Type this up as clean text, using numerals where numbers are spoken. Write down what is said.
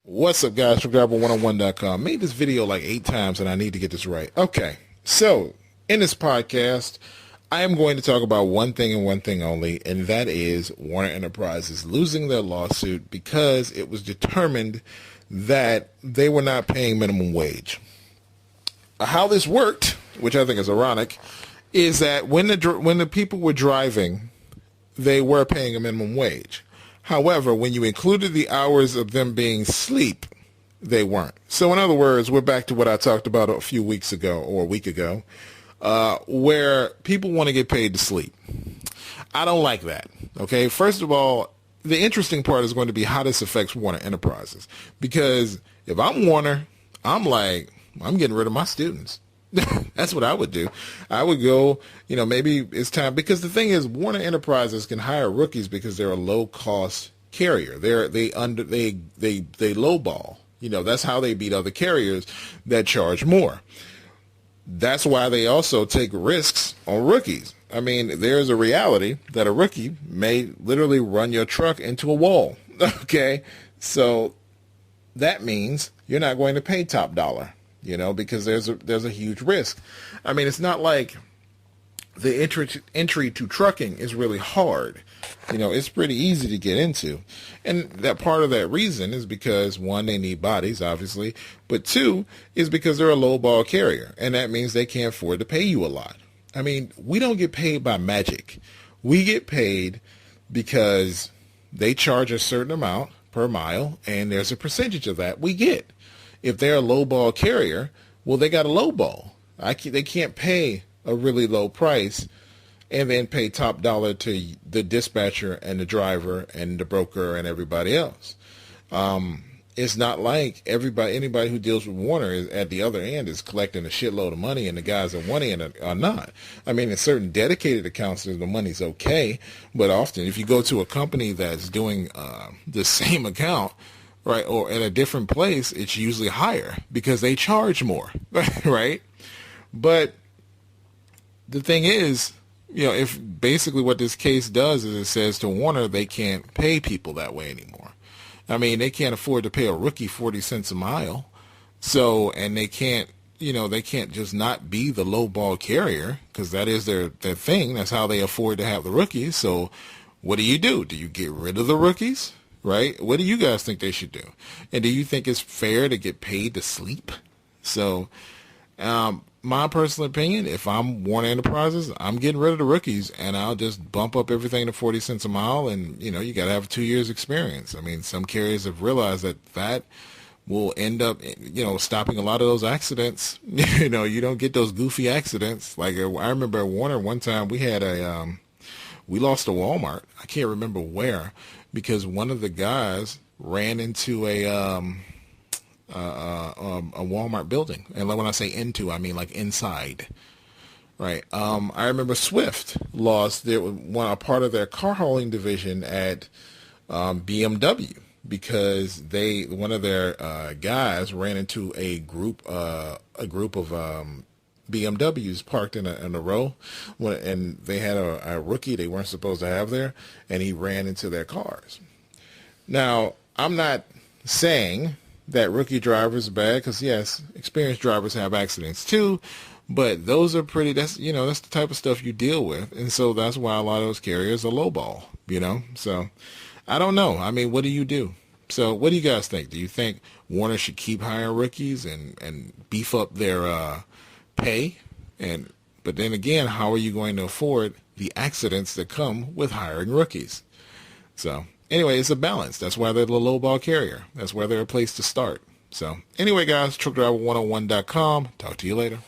What's up, guys? TruckDriver101.com. Made this video like 8 times and I need to get this right. Okay, so in this podcast, I am going to talk about one thing and one thing only, and that is Werner Enterprises losing their lawsuit because it was determined that they were not paying minimum wage. How this worked, which I think is ironic, is that when the people were driving, they were paying a minimum wage. However, when you included the hours of them being asleep, they weren't. So in other words, we're back to what I talked about a few weeks ago or a week ago, where people want to get paid to sleep. I don't like that. Okay, first of all, the interesting part is going to be how this affects Werner Enterprises. Because if I'm Werner, I'm getting rid of my students. That's what I would do. I would go, maybe it's time, because the thing is, Werner Enterprises can hire rookies because they're a low cost carrier. They lowball. That's how they beat other carriers that charge more. That's why they also take risks on rookies. I mean, there's a reality that a rookie may literally run your truck into a wall. Okay, so that means you're not going to pay top dollar. Because there's a huge risk. I mean, it's not like the entry to trucking is really hard. It's pretty easy to get into. And that part of that reason is because, one, they need bodies, obviously, but two, is because they're a lowball carrier, and that means they can't afford to pay you a lot. I mean, we don't get paid by magic. We get paid because they charge a certain amount per mile, and there's a percentage of that we get. If they're a lowball carrier, well, they got a lowball. They can't pay a really low price and then pay top dollar to the dispatcher and the driver and the broker and everybody else. It's not like anybody who deals with Werner is at the other end is collecting a shitload of money and the guys at one end are not. I mean, in certain dedicated accounts, the money's okay, but often if you go to a company that's doing the same account, right, or at a different place, it's usually higher because they charge more, right? But the thing is, if basically what this case does is it says to Werner they can't pay people that way anymore. I mean, they can't afford to pay a rookie 40 cents a mile. So, and they can't just not be the low ball carrier because that is their thing. That's how they afford to have the rookies. So what do? Do you get rid of the rookies? Right? What do you guys think they should do? And do you think it's fair to get paid to sleep? So, my personal opinion, if I'm Werner Enterprises, I'm getting rid of the rookies and I'll just bump up everything to 40 cents a mile. And, you got to have 2 years experience. I mean, some carriers have realized that will end up, stopping a lot of those accidents. You don't get those goofy accidents. Like I remember at Werner one time we had we lost a Walmart. I can't remember where, because one of the guys ran into a Walmart building. And when I say into, I mean like inside. Right. I remember Swift lost a part of their car hauling division at BMW because one of their guys ran into a group of BMWs parked in a row, and they had a rookie they weren't supposed to have there, and he ran into their cars. Now, I'm not saying that rookie drivers are bad, because yes, experienced drivers have accidents too, but those are that's the type of stuff you deal with, and so that's why a lot of those carriers are lowball, So, I don't know. I mean, what do you do? So, what do you guys think? Do you think Werner should keep hiring rookies and beef up their pay? But then again, how are you going to afford the accidents that come with hiring rookies? So anyway, it's a balance. That's why they're the lowball carrier. That's why they're a place to start. So anyway, guys, TruckDriver101.com. Talk to you later.